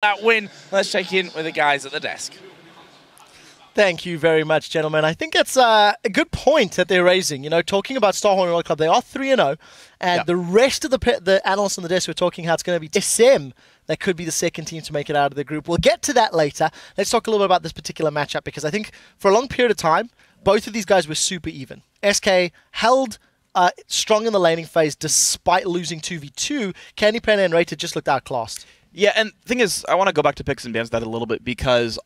that win. Let's check in with the guys at the desk. Thank you very much, gentlemen. I think it's a good point that they're raising. You know, talking about Starhorn Royal Club, they are 3-0, and the rest of the analysts on the desk were talking how it's going to be SM that could be the second team to make it out of the group. We'll get to that later. Let's talk a little bit about this particular matchup, because I think for a long period of time, both of these guys were super even. SK held strong in the laning phase despite losing 2v2. Candy Panda and Rated just looked outclassed. Yeah, and the thing is, I want to go back to picks and bans that a little bit, because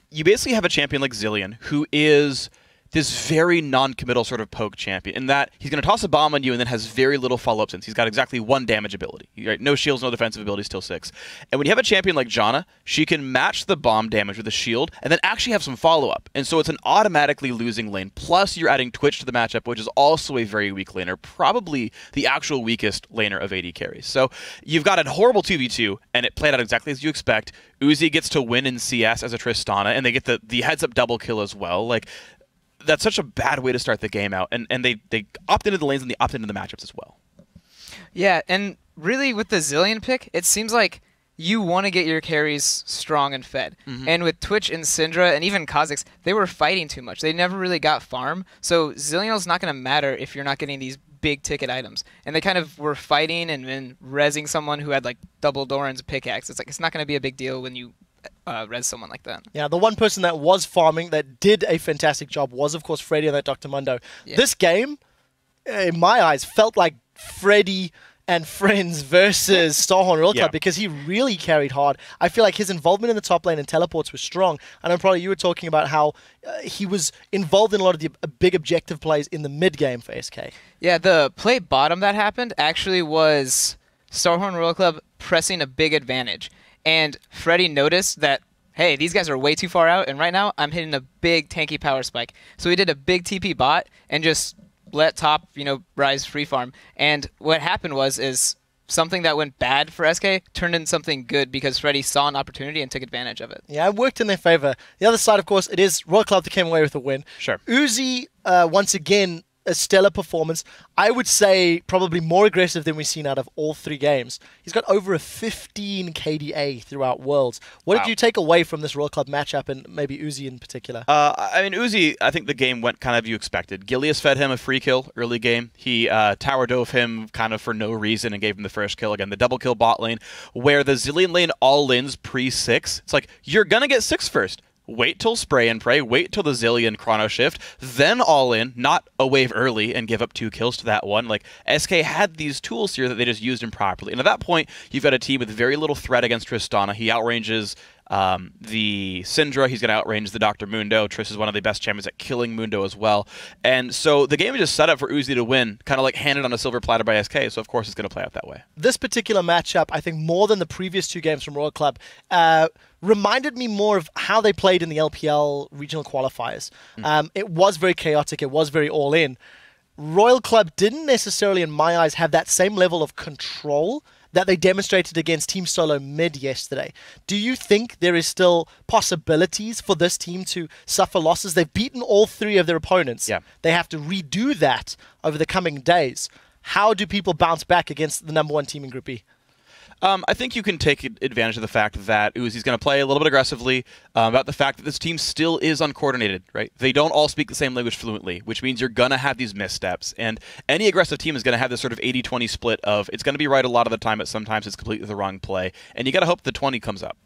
you basically have a champion like Zilean, who is this very non-committal sort of poke champion, in that he's going to toss a bomb on you and then has very little follow-up since he's got exactly 1 damage ability. Right? No shields, no defensive ability, still 6. And when you have a champion like Janna, she can match the bomb damage with a shield and then actually have some follow-up. And so it's an automatically losing lane. Plus, you're adding Twitch to the matchup, which is also a very weak laner, probably the actual weakest laner of AD carries. So you've got a horrible 2v2, and it played out exactly as you expect. Uzi gets to win in CS as a Tristana, and they get the heads-up double kill as well. Like, that's such a bad way to start the game out, and they opt into the lanes and they opt into the matchups as well. Yeah, and really with the Zilean pick, it seems like you want to get your carries strong and fed. And with Twitch and Syndra and even Kha'Zix, they were fighting too much. They never really got farm, so Zilean's not going to matter if you're not getting these big ticket items. And they kind of were fighting and then rezzing someone who had like double Doran's pickaxe. It's like, it's not going to be a big deal when you res someone like that. Yeah, the one person that was farming that did a fantastic job was, of course, Freddy on that Dr. Mundo. Yeah. This game, in my eyes, felt like Freddy and friends versus Starhorn Royal Club, because he really carried hard. I feel like his involvement in the top lane and teleports was strong. I know probably you were talking about how he was involved in a lot of the big objective plays in the mid game for SK. Yeah, the play bottom that happened actually was Starhorn Royal Club pressing a big advantage. And Freddy noticed that, hey, these guys are way too far out, and right now I'm hitting a big tanky power spike. So he did a big TP bot and just let top, rise free farm. And what happened is something that went bad for SK turned into something good because Freddy saw an opportunity and took advantage of it. Yeah, it worked in their favor. The other side, of course, it is Royal Club that came away with a win. Sure. Uzi, once again, a stellar performance. I would say probably more aggressive than we've seen out of all 3 games. He's got over a 15 KDA throughout Worlds. What did you take away from this Royal Club matchup, and maybe Uzi in particular? I mean, Uzi, I think the game went kind of you expected. Gilius fed him a free kill early game. He tower dove him kind of for no reason and gave him the first kill. Again, the double kill bot lane, where the Zilean lane all-ins pre-6. It's like, you're going to get 6 first. Wait till spray and pray, wait till the Zilean chrono shift, then all in, not a wave early and give up 2 kills to that one. Like, SK had these tools here that they just used improperly. And at that point, you've got a team with very little threat against Tristana. He outranges the Syndra, he's going to outrange the Dr. Mundo. Triss is one of the best champions at killing Mundo as well. And so the game is just set up for Uzi to win, kind of like handed on a silver platter by SK, so of course it's going to play out that way. This particular matchup, I think more than the previous 2 games from Royal Club, reminded me more of how they played in the LPL regional qualifiers. It was very chaotic, it was very all-in. Royal Club didn't necessarily, in my eyes, have that same level of control that they demonstrated against Team Solo Mid yesterday. Do you think there is still possibilities for this team to suffer losses? They've beaten all 3 of their opponents. Yeah. They have to redo that over the coming days. How do people bounce back against the #1 team in Group E? I think you can take advantage of the fact that Uzi's going to play a little bit aggressively, about the fact that this team still is uncoordinated, right? They don't all speak the same language fluently, which means you're going to have these missteps. And any aggressive team is going to have this sort of 80-20 split of it's going to be right a lot of the time, but sometimes it's completely the wrong play. And you got to hope the 20 comes up.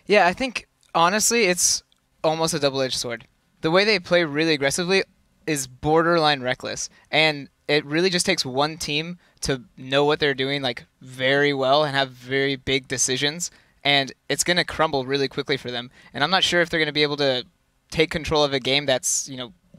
Yeah, I think, honestly, it's almost a double-edged sword. The way they play really aggressively is borderline reckless. And it really just takes one team to know what they're doing like very well and have very big decisions, and it's going to crumble really quickly for them. And I'm not sure if they're going to be able to take control of a game that's,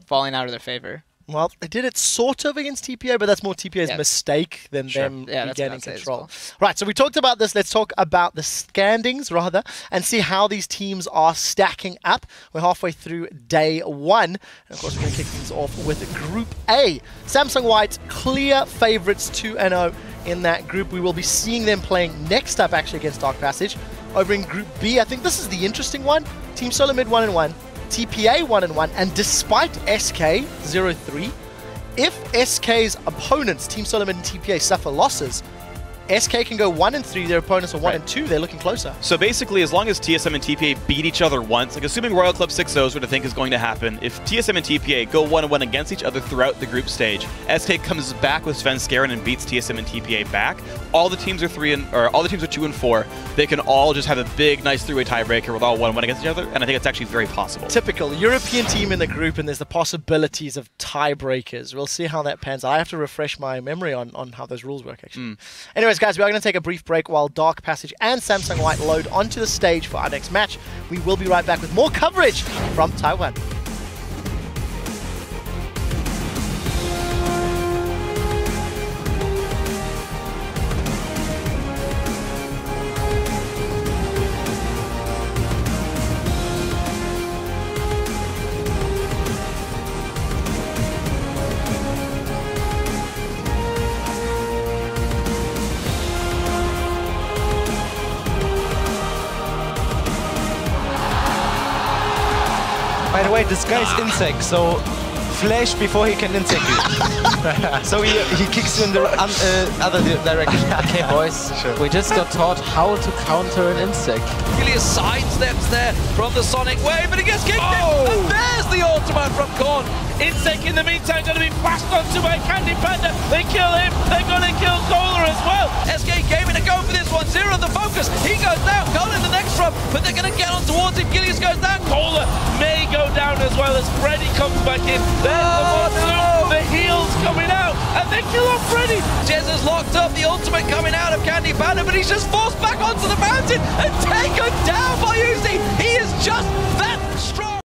falling out of their favor. Well, they did it sort of against TPA, but that's more TPA's mistake than them regaining control. Right, so we talked about this. Let's talk about the standings, rather, and see how these teams are stacking up. We're halfway through day 1. And, of course, we're going to kick things off with Group A. Samsung White, clear favourites 2-0 in that group. We will be seeing them playing next up, actually, against Dark Passage. Over in Group B, I think this is the interesting one. Team Solo Mid 1-1. TPA 1-1, and despite SK 0-3, if SK's opponents, Team Solomon and TPA, suffer losses, SK can go 1 and 3, their opponents are 1 and 2, they're looking closer. So basically, as long as TSM and TPA beat each other once, like assuming Royal Club 6-0 what I think is going to happen, if TSM and TPA go 1-1 against each other throughout the group stage, SK comes back with Svenskeren and beats TSM and TPA back. All the teams are all the teams are 2 and 4. They can all just have a big, nice 3-way tiebreaker with all 1-1 against each other, and I think it's actually very possible. Typical European team in the group, and there's the possibilities of tiebreakers. We'll see how that pans out. I have to refresh my memory on how those rules work, actually. Anyways, guys, we are going to take a brief break while Dark Passage and Samsung White load onto the stage for our next match. We will be right back with more coverage from Taiwan. By the way, this guy is insect, so flash before he can insect you. So he kicks you in the other direction. Okay, boys, we just got taught how to counter an insect. Really sidesteps there from the Sonic Wave, but he gets kicked in, and there's the ultimate from Korn. Insect in the meantime going to be flashed onto by Candy Panda. They kill him. They're going to kill Kohler as well. SK gaming to go for this one. Zero the focus. He goes down. Kohler in the next run, but they're going to get on towards him. Gilius goes down. Kohler may go down as well as Freddy comes back in. The heels coming out, and they kill off Freddy. Jez has locked up the ultimate coming out of Candy Panda, but he's just forced back onto the mountain and taken down by Uzi. He is just that